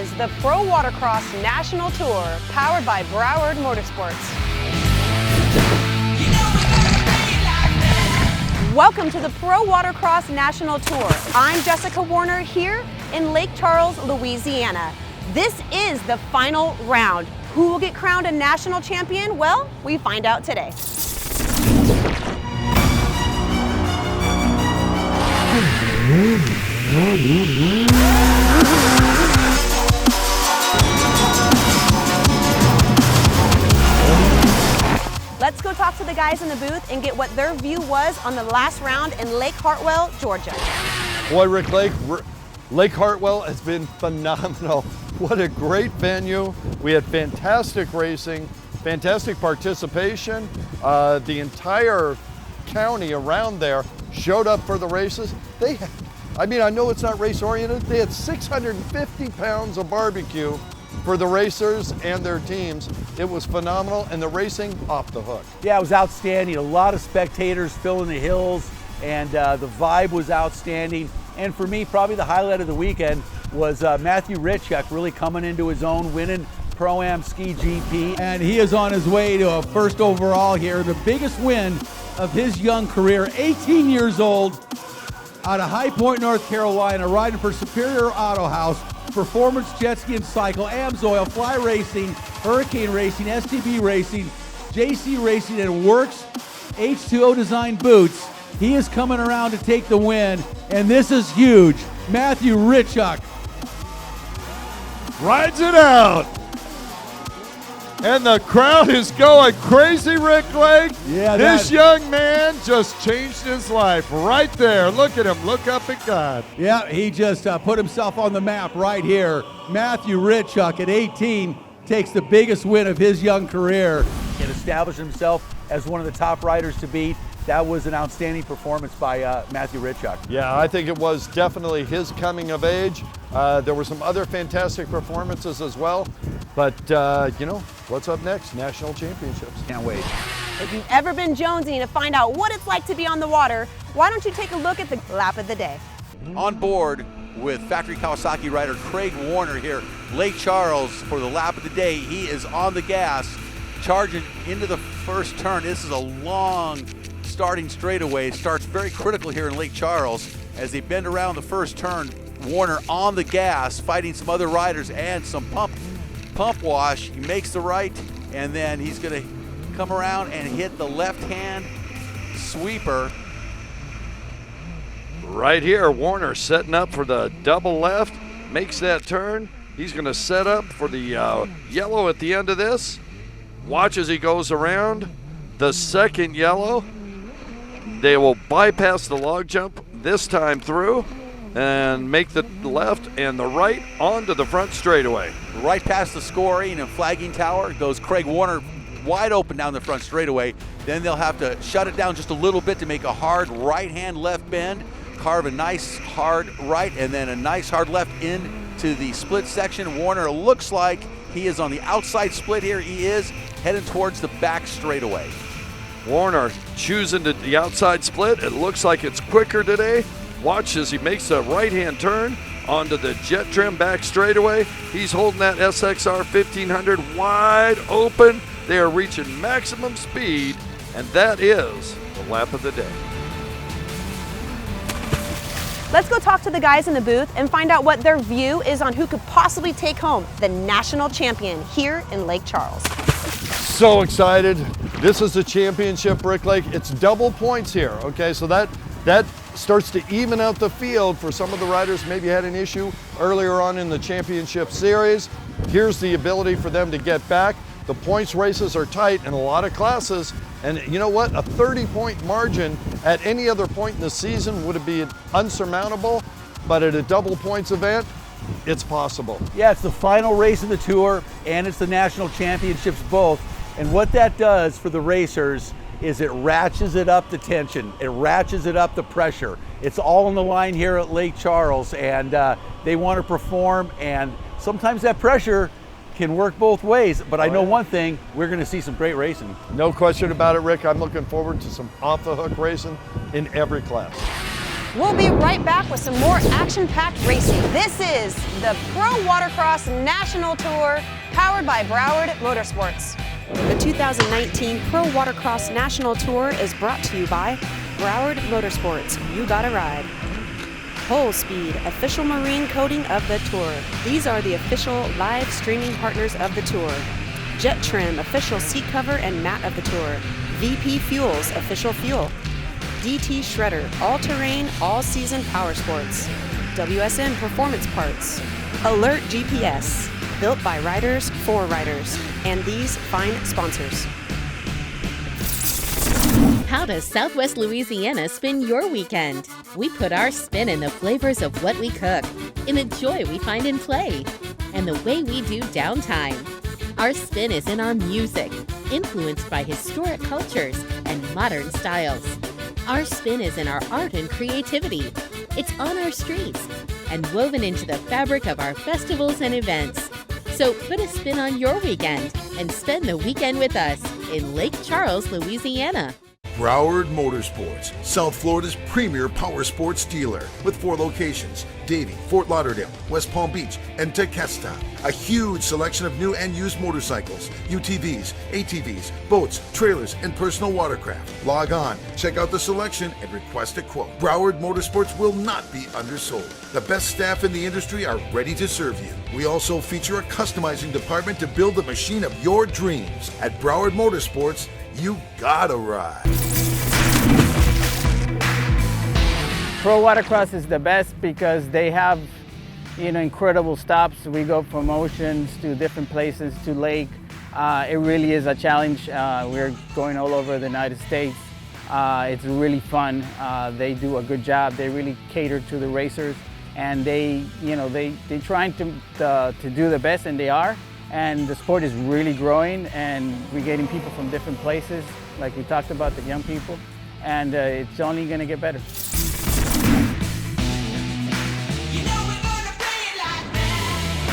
is the Pro Watercross National Tour, powered by Broward Motorsports. Welcome to the Pro Watercross National Tour. I'm Jessica Warner here in Lake Charles, Louisiana. This is the final round. Who will get crowned a national champion? Well, we find out today. Let's go talk to the guys in the booth and get what their view was on the last round in Lake Hartwell, Georgia. Boy, Rick, Lake Hartwell has been phenomenal. What a great venue. We had fantastic racing, fantastic participation. The entire county around there showed up for the races. I know it's not race oriented. They had 650 pounds of barbecue for the racers and their teams. It was phenomenal, and the racing off the hook. Yeah, it was outstanding. A lot of spectators filling the hills, and the vibe was outstanding. And for me, probably the highlight of the weekend was Matthew Richuk really coming into his own, winning Pro-Am Ski GP. And he is on his way to a first overall here, the biggest win of his young career, 18 years old, out of High Point, North Carolina, riding for Superior Auto House, Performance Jet Ski and Cycle, AMSOIL, Fly Racing, Hurricane Racing, STB Racing, JC Racing, and Works H2O Design Boots. He is coming around to take the win, and this is huge. Matthew Richuk Rides it out. And the crowd is going crazy, Rick Lake. Yeah, this young man just changed his life right there. Look at him. Look up at God. Yeah, he just put himself on the map right here. Matthew Richuk at 18 takes the biggest win of his young career. And established himself as one of the top riders to beat. That was an outstanding performance by Matthew Richuk. Yeah, I think it was definitely his coming of age. There were some other fantastic performances as well. But, what's up next? National championships. Can't wait. If you've ever been jonesing to find out what it's like to be on the water, why don't you take a look at the lap of the day? On board with factory Kawasaki rider Craig Warner here, Lake Charles, for the lap of the day. He is on the gas, charging into the first turn. This is a long starting straightaway. It starts very critical here in Lake Charles as they bend around the first turn. Warner on the gas, fighting some other riders and some pump wash. He makes the right, and then he's going to come around and hit the left-hand sweeper. Right here, Warner setting up for the double left, makes that turn. He's going to set up for the yellow at the end of this. Watch as he goes around the second yellow. They will bypass the log jump this time through and make the left and the right onto the front straightaway. Right past the scoring and flagging tower goes Craig Warner, wide open down the front straightaway. Then they'll have to shut it down just a little bit to make a hard right-hand left bend, carve a nice hard right, and then a nice hard left into the split section. Warner looks like he is on the outside split here. He is heading towards the back straightaway. Warner choosing the outside split. It looks like it's quicker today. Watch as he makes a right-hand turn onto the jet trim back straightaway. He's holding that SXR 1500 wide open. They are reaching maximum speed, and that is the lap of the day. Let's go talk to the guys in the booth and find out what their view is on who could possibly take home the national champion here in Lake Charles. So excited. This is the championship, Rick Lake. It's double points here, okay? So that starts to even out the field for some of the riders maybe had an issue earlier on in the championship series. Here's the ability for them to get back. The points races are tight in a lot of classes, and you know what? A 30-point margin at any other point in the season would be unsurmountable, but at a double points event, it's possible. Yeah, it's the final race of the tour, and it's the national championships both. And what that does for the racers is it ratchets it up the tension, it ratchets it up the pressure. It's all on the line here at Lake Charles, and they want to perform, and sometimes that pressure can work both ways, but I know one thing, we're going to see some great racing. No question about it, Rick. I'm looking forward to some off-the-hook racing in every class. We'll be right back with some more action-packed racing. This is the Pro Watercross National Tour, powered by Broward Motorsports. The 2019 Pro Watercross National Tour is brought to you by Broward Motorsports. You gotta ride. Pole Speed, official marine coating of the tour. These are the official live streaming partners of the tour. Jet Trim, official seat cover and mat of the tour. VP Fuels, official fuel. DT Shredder, all-terrain, all-season power sports. WSN Performance Parts. Alert GPS, built by riders for riders. And these fine sponsors. How does Southwest Louisiana spin your weekend? We put our spin in the flavors of what we cook, in the joy we find in play, and the way we do downtime. Our spin is in our music, influenced by historic cultures and modern styles. Our spin is in our art and creativity. It's on our streets and woven into the fabric of our festivals and events. So put a spin on your weekend and spend the weekend with us in Lake Charles, Louisiana. Broward Motorsports, South Florida's premier power sports dealer with 4 locations: Davie, Fort Lauderdale, West Palm Beach, and Tequesta. A huge selection of new and used motorcycles, UTVs, ATVs, boats, trailers, and personal watercraft. Log on, check out the selection, and request a quote. Broward Motorsports will not be undersold. The best staff in the industry are ready to serve you. We also feature a customizing department to build the machine of your dreams. At Broward Motorsports, you gotta ride. Pro Watercross is the best because they have, incredible stops. We go from oceans to different places to lake. It really is a challenge. We're going all over the United States. It's really fun. They do a good job. They really cater to the racers, and they trying to do the best, and they are. And the sport is really growing, and we're getting people from different places, like we talked about, the young people, and it's only going to get better.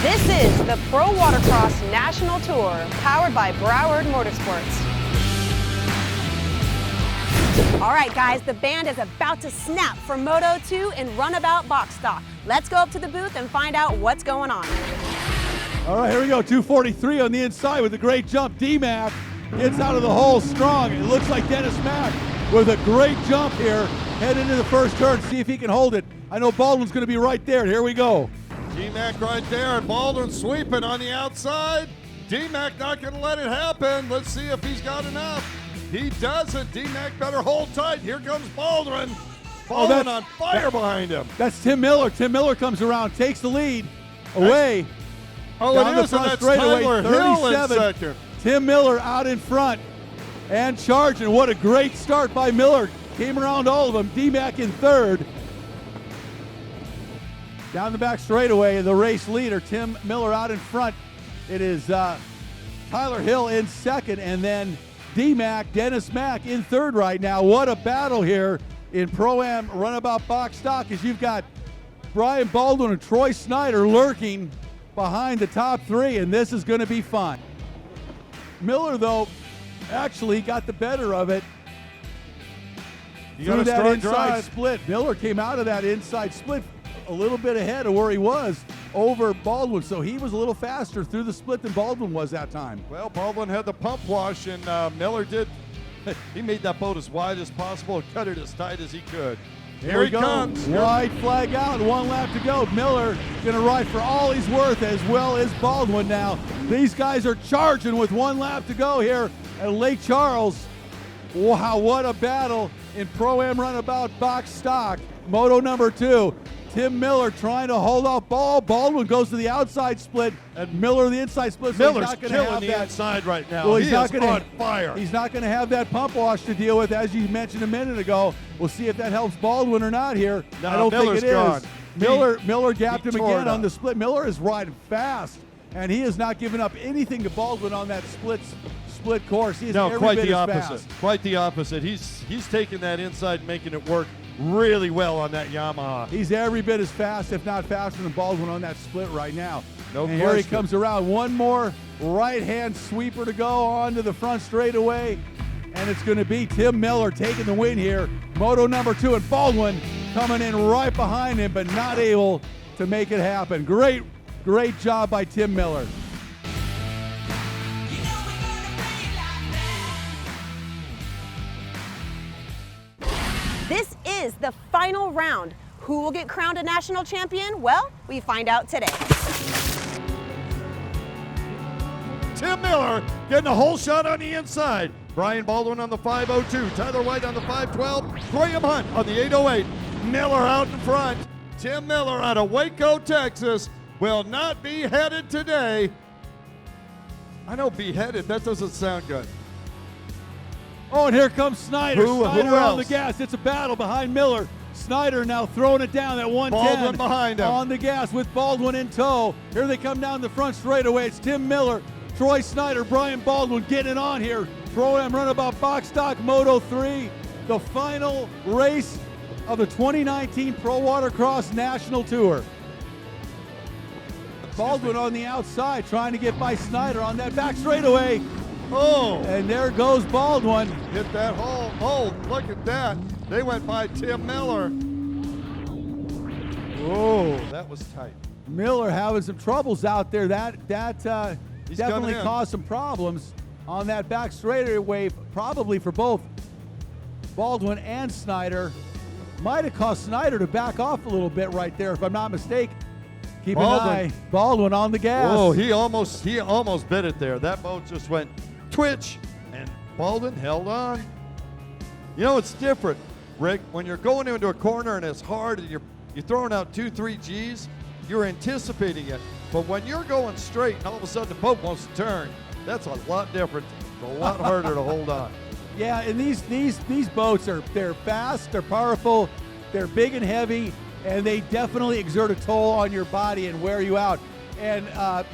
This is the Pro Watercross National Tour, powered by Broward Motorsports. All right, guys, the band is about to snap for Moto 2 in runabout box stock. Let's go up to the booth and find out what's going on. All right, here we go. 243 on the inside with a great jump. D-Mac gets out of the hole strong. It looks like Dennis Mack with a great jump here. Head into the first turn, see if he can hold it. I know Baldwin's going to be right there. Here we go. D-Mac right there, and Baldwin sweeping on the outside. D-Mac not going to let it happen. Let's see if he's got enough. He doesn't. D-Mac better hold tight. Here comes Baldwin. Baldwin on fire behind him. That's Tim Miller. Tim Miller comes around, takes the lead away. Down the front straightaway, 37. Tim Miller out in front and charging. What a great start by Miller. Came around all of them. D-Mac in third. Down the back straightaway, the race leader, Tim Miller out in front. It is Tyler Hill in second, and then D-Mac, Dennis Mack in third right now. What a battle here in Pro-Am runabout box stock, as you've got Brian Baldwin and Troy Snyder lurking behind the top 3, and this is going to be fun. Miller, though, actually got the better of it through that inside split. Miller came out of that inside split a little bit ahead of where he was over Baldwin, so he was a little faster through the split than Baldwin was that time. Well, Baldwin had the pump wash, and Miller did. He made that boat as wide as possible and cut it as tight as he could. Here he comes. White flag out, 1 lap to go. Miller gonna ride for all he's worth, as well as Baldwin now. These guys are charging with 1 lap to go here at Lake Charles. Wow, what a battle in Pro-Am runabout box stock. Moto number 2. Tim Miller trying to hold off Baldwin goes to the outside split, and Miller the inside split. So Miller's killing the inside right now. Well, he's not on fire. He's not going to have that pump wash to deal with, as you mentioned a minute ago. We'll see if that helps Baldwin or not here. No, I don't Miller's think it gone. is. Miller gapped him again on the split. Miller is riding fast, and he has not given up anything to Baldwin on that split course. He is every quite bit the as opposite. fast. Quite the opposite. He's taking that inside and making it work really well on that Yamaha. He's every bit as fast, if not faster, than Baldwin on that split right now. No and question. Here he comes around. One more right-hand sweeper to go onto the front straightaway, and it's going to be Tim Miller taking the win here. Moto number 2, and Baldwin coming in right behind him, but not able to make it happen. Great job by Tim Miller. This is the final round. Who will get crowned a national champion? Well, we find out today. Tim Miller getting a whole shot on the inside. Brian Baldwin on the 502. Tyler White on the 512. Graham Hunt on the 808. Miller out in front. Tim Miller out of Waco, Texas will not be headed today. I know beheaded, that doesn't sound good. Oh, and here comes Snyder. Who Snyder on the else? gas. It's a battle behind Miller. Snyder now throwing it down at 110. Baldwin behind him. On the gas with Baldwin in tow. Here they come down the front straightaway. It's Tim Miller, Troy Snyder, Brian Baldwin getting it on here. Pro-Am Runabout Box Stock Moto 3, the final race of the 2019 Pro Watercross National Tour. Baldwin on the outside trying to get by Snyder on that back straightaway. Oh, And there goes Baldwin. hit that hole. Oh, look at that. They went by Tim Miller. Oh, that was tight. Miller having some troubles out there. That He's definitely coming in. caused some problems on that back straightaway, probably for both Baldwin and Snyder. Might have caused Snyder to back off a little bit right there, if I'm not mistaken. Keep Baldwin. an eye. Baldwin on the gas. Oh, he almost bit it there. That boat just went twitch, and Baldwin held on. You know, it's different, Rick. When you're going into a corner and it's hard and you're throwing out 2-3 G's, you're anticipating it. But when you're going straight and all of a sudden the boat wants to turn, that's a lot different. It's a lot harder to hold on. Yeah, and these boats they're fast, they're powerful, they're big and heavy, and they definitely exert a toll on your body and wear you out. And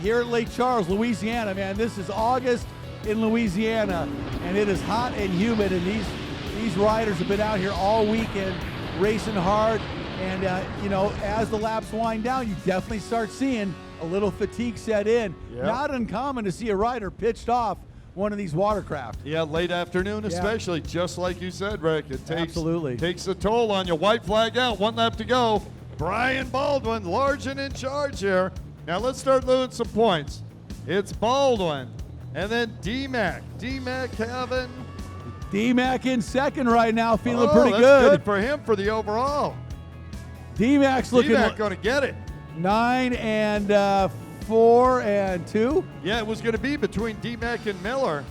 here at Lake Charles, Louisiana, man, this is August in Louisiana, and it is hot and humid, and these riders have been out here all weekend racing hard. And you know, as the laps wind down, you definitely start seeing a little fatigue set in. Yep. Not uncommon to see a rider pitched off one of these watercraft. Yeah, late afternoon Yeah. especially, just like you said, Rick. It Absolutely. takes a toll on you. White flag out, 1 lap to go. Brian Baldwin, large and in charge here. Now let's start losing some points. It's Baldwin, and then D-Mac. D-Mac having... D-Mac in second right now, feeling Oh, pretty that's good. for him for the overall. D-Mac's looking D-Mac going to get it. 9 and 4 and 2. Yeah, it was going to be between D-Mac and Miller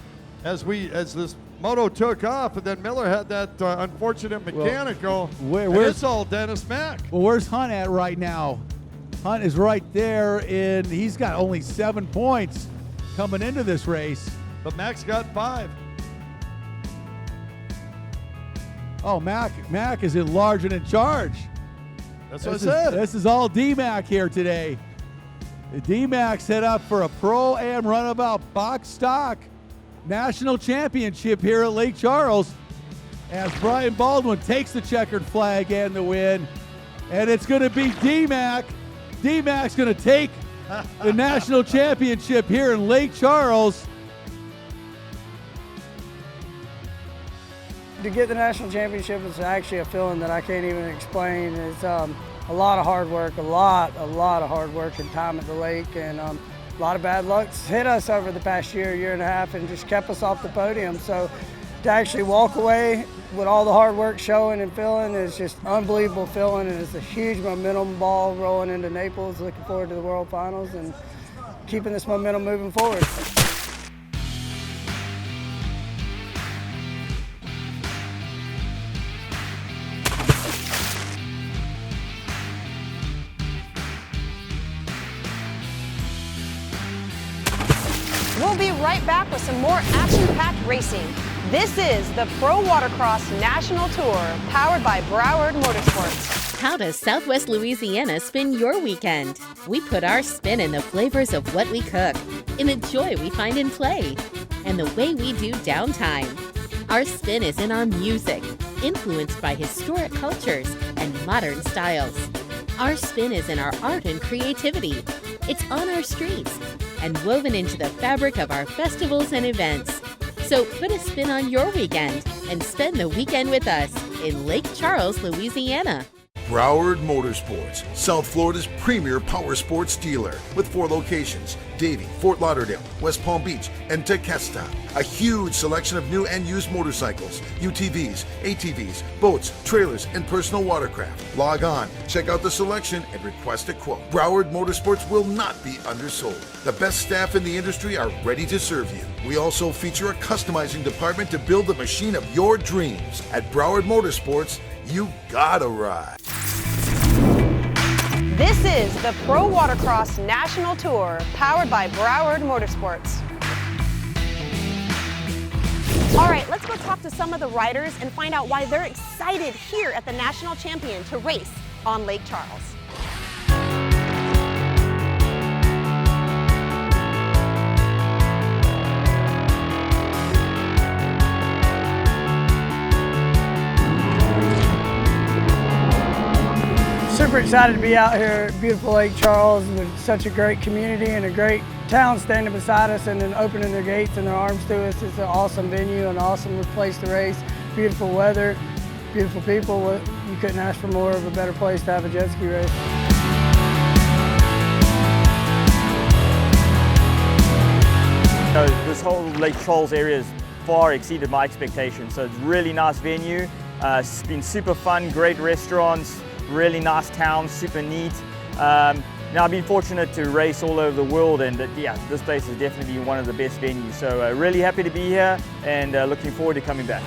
as this moto took off, and then Miller had that unfortunate mechanical. And it's all Dennis Mack. Well, where's Hunt at right now? Hunt is right there, and he's got only 7 points coming into this race. But Mack's got 5. Oh, Mac is in large and in charge. That's what I said. This is all D-Mac here today. The D-Mac's set up for a Pro-Am Runabout Box Stock National Championship here at Lake Charles as Brian Baldwin takes the checkered flag and the win. And it's going to be D-Mac. D-Mac's going to take the National Championship here in Lake Charles. To get the national championship is actually a feeling that I can't even explain. It's a lot of hard work, a lot of hard work and time at the lake, and a lot of bad luck's hit us over the past year and a half, and just kept us off the podium. So to actually walk away with all the hard work showing and feeling is just unbelievable feeling, and it's a huge momentum ball rolling into Naples. Looking forward to the World Finals and keeping this momentum moving forward. We'll be right back with some more action-packed racing. This is the Pro Watercross National Tour, powered by Broward Motorsports. How does Southwest Louisiana spin your weekend? We put our spin in the flavors of what we cook, in the joy we find in play, and the way we do downtime. Our spin is in our music, influenced by historic cultures and modern styles. Our spin is in our art and creativity. It's on our streets and woven into the fabric of our festivals and events. So put a spin on your weekend and spend the weekend with us in Lake Charles, Louisiana. Broward Motorsports, South Florida's premier power sports dealer with 4 locations: Davie, Fort Lauderdale, West Palm Beach, and Tequesta. A huge selection of new and used motorcycles, UTVs, ATVs, boats, trailers, and personal watercraft. Log on, check out the selection, and request a quote. Broward Motorsports will not be undersold. The best staff in the industry are ready to serve you. We also feature a customizing department to build the machine of your dreams. At Broward Motorsports, you gotta ride. This is the Pro Watercross National Tour, powered by Broward Motorsports. All right, let's go talk to some of the riders and find out why they're excited here at the National Champion to race on Lake Charles. Super excited to be out here at beautiful Lake Charles with such a great community and a great town standing beside us and then opening their gates and their arms to us. It's an awesome venue, an awesome place to race, beautiful weather, beautiful people. You couldn't ask for more of a better place to have a jet ski race. This whole Lake Charles area has far exceeded my expectations. So it's a really nice venue. It's been super fun, great restaurants, really nice town, super neat. Now I've been fortunate to race all over the world, and yeah, this place has definitely been one of the best venues. So really happy to be here and looking forward to coming back.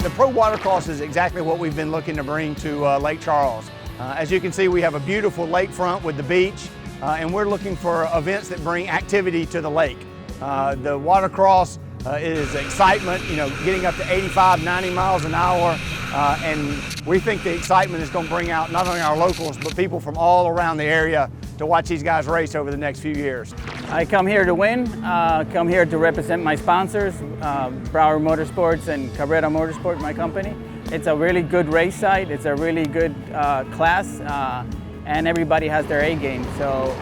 The Pro Watercross is exactly what we've been looking to bring to Lake Charles. As you can see, we have a beautiful lakefront with the beach, and we're looking for events that bring activity to the lake. The Watercross is excitement, you know, getting up to 85, 90 miles an hour, and we think the excitement is going to bring out not only our locals, but people from all around the area to watch these guys race over the next few years. I come here to win, come here to represent my sponsors, Broward Motorsports and Cabrera Motorsport, my company. It's a really good race site, it's a really good class, and everybody has their A game, so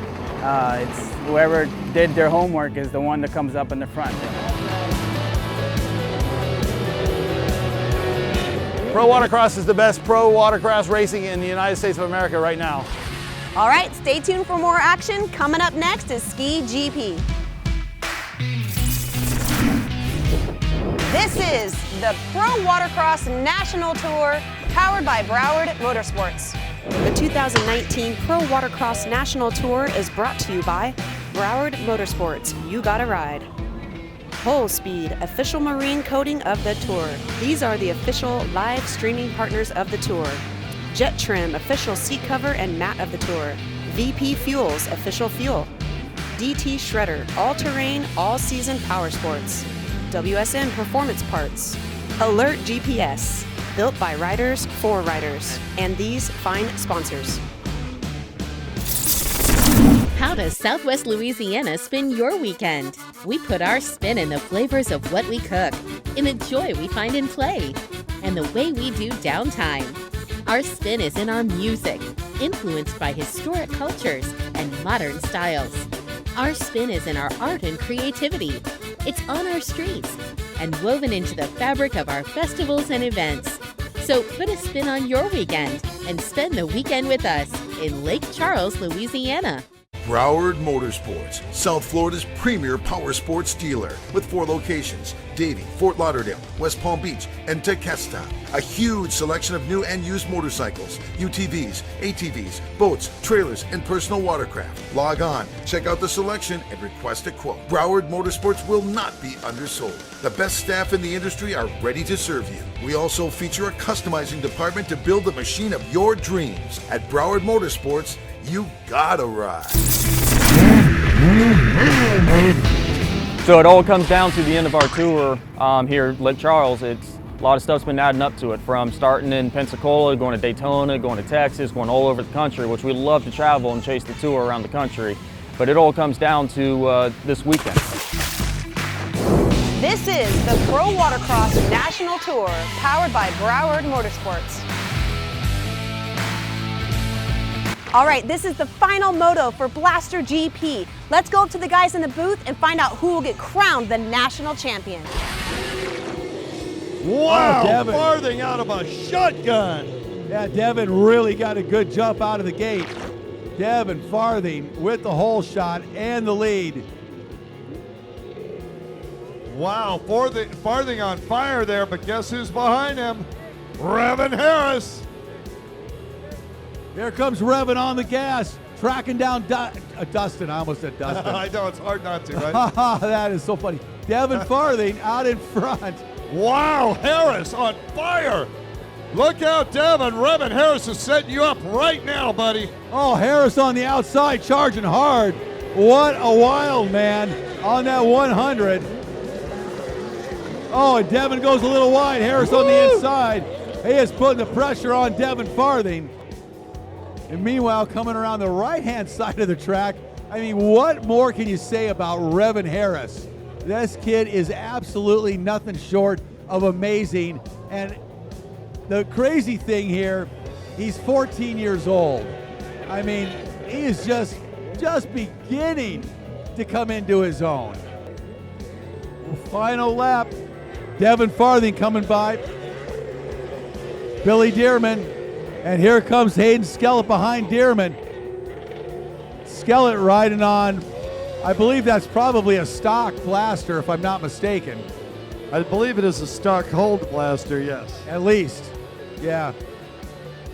it's whoever did their homework is the one that comes up in the front. Pro Watercross is the best pro watercross racing in the United States of America right now. All right, stay tuned for more action. Coming up next is Ski GP. This is the Pro Watercross National Tour, powered by Broward Motorsports. The 2019 Pro Watercross National Tour is brought to you by Broward Motorsports. You gotta ride. Whole Speed, official marine coating of the tour. These are the official live streaming partners of the tour. Jet Trim, official seat cover and mat of the tour. VP Fuels, official fuel. DT Shredder, all-terrain, all-season power sports. WSN Performance Parts. Alert GPS, built by riders for riders. And these fine sponsors. How does Southwest Louisiana spin your weekend? We put our spin in the flavors of what we cook, in the joy we find in play, and the way we do downtime. Our spin is in our music, influenced by historic cultures and modern styles. Our spin is in our art and creativity. It's on our streets and woven into the fabric of our festivals and events. So put a spin on your weekend and spend the weekend with us in Lake Charles, Louisiana. Broward Motorsports, South Florida's premier power sports dealer with 4 locations: Davie, Fort Lauderdale, West Palm Beach, and Tequesta. A huge selection of new and used motorcycles, UTVs, ATVs, boats, trailers, and personal watercraft. Log on, check out the selection, and request a quote. Broward Motorsports will not be undersold. The best staff in the industry are ready to serve you. We also feature a customizing department to build the machine of your dreams. At Broward Motorsports, you gotta ride. So it all comes down to the end of our tour here at Lake Charles. It's a lot of stuff's been adding up to it, from starting in Pensacola, going to Daytona, going to Texas, going all over the country, which we love to travel and chase the tour around the country. But it all comes down to this weekend. This is the Pro Watercross National Tour, powered by Broward Motorsports. All right, this is the final moto for Blaster GP. Let's go up to the guys in the booth and find out who will get crowned the national champion. Wow, Devin. farthing out of a shotgun. Yeah, Devin really got a good jump out of the gate. Devin Farthing with the hole shot and the lead. Wow, Farthing on fire there, but guess who's behind him? Revin Harris. Here comes Revin on the gas, tracking down Dustin. I almost said Dustin. I know, it's hard not to, right? That is so funny. Devin Farthing out in front. Wow, Harris on fire. Look out, Devin. Revin Harris is setting you up right now, buddy. Oh, Harris on the outside, charging hard. What a wild man on that 100. Oh, and Devin goes a little wide. Harris on the inside. He is putting the pressure on Devin Farthing. And meanwhile, coming around the right-hand side of the track, I mean, what more can you say about Revin Harris? This kid is absolutely nothing short of amazing. And the crazy thing here, he's 14 years old. I mean, he is just beginning to come into his own. Final lap, Devin Farthing coming by. Billy Dearman, and here comes Hayden Skellett behind Dearman. Skellett riding on, I believe that's probably a stock blaster if I'm not mistaken. I believe it is a stock hold blaster, yes. At least, yeah.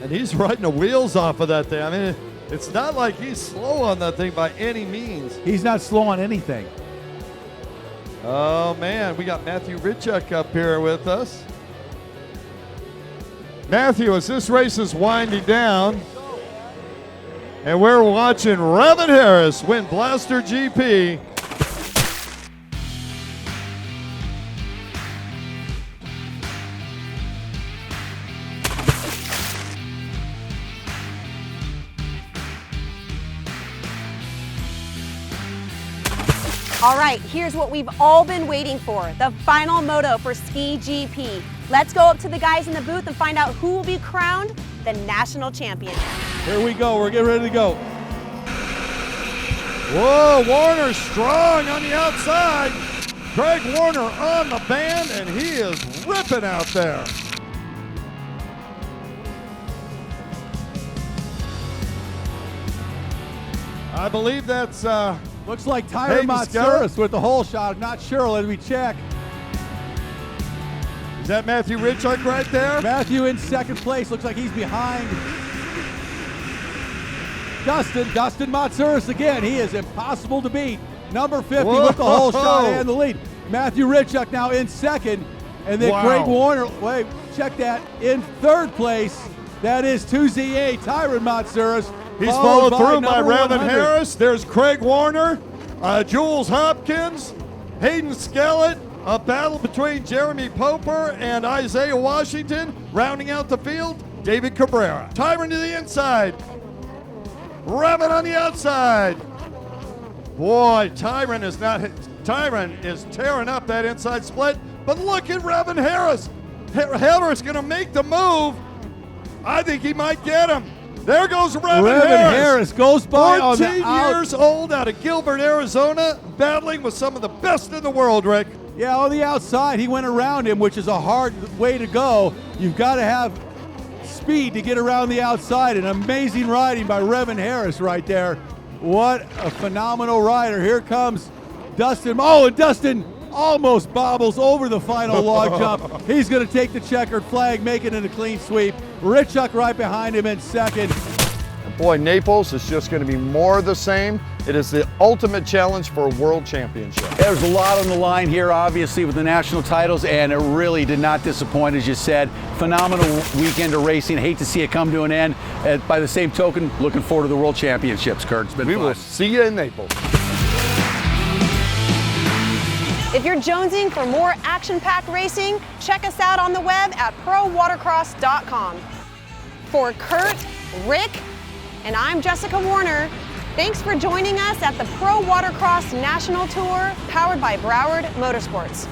And he's riding the wheels off of that thing. I mean, it's not like he's slow on that thing by any means. He's not slow on anything. Oh man, we got Matthew Ritchuk up here with us. Matthew, as this race is winding down, and we're watching Revin Harris win Blaster GP. All right, here's what we've all been waiting for, the final moto for Ski GP. Let's go up to the guys in the booth and find out who will be crowned the national champion. Here we go, we're getting ready to go. Whoa, Warner strong on the outside. Craig Warner on the band, and he is ripping out there. I believe that's looks like Tyron Matsouras with the hole shot. I'm not sure, let me check. Is that Matthew Ritchuk right there? Matthew in second place, looks like he's behind Dustin Matsouras again. He is impossible to beat. Number 50 with the hole shot and the lead. Matthew Ritchuk now in second. And then Craig Warner, wait, check that, in third place. That is 2ZA, Tyron Matsouras. He's followed through by Revin Harris. There's Craig Warner, Jules Hopkins, Hayden Skellett. A battle between Jeremy Poper and Isaiah Washington. Rounding out the field, David Cabrera. Tyron to the inside. Revin on the outside. Boy, Tyron is tearing up that inside split. But look at Revin Harris. Harris going to make the move. I think he might get him. There goes Revin Harris goes by on the 14 years old out of Gilbert, Arizona, battling with some of the best in the world, Rick. Yeah, on the outside, he went around him, which is a hard way to go. You've got to have speed to get around the outside, and amazing riding by Revin Harris right there. What a phenomenal rider. Here comes Dustin. Oh, and Dustin almost bobbles over the final log jump. He's going to take the checkered flag, making it a clean sweep. Ritchuk right behind him in second. And boy, Naples is just going to be more of the same. It is the ultimate challenge for a world championship. There's a lot on the line here, obviously, with the national titles, and it really did not disappoint, as you said. Phenomenal weekend of racing. Hate to see it come to an end. By the same token, looking forward to the world championships, Kurt. It's been fun. We will see you in Naples. If you're jonesing for more action-packed racing, check us out on the web at prowatercross.com. For Kurt, Rick, and I'm Jessica Warner, thanks for joining us at the Pro Watercross National Tour, powered by Broward Motorsports.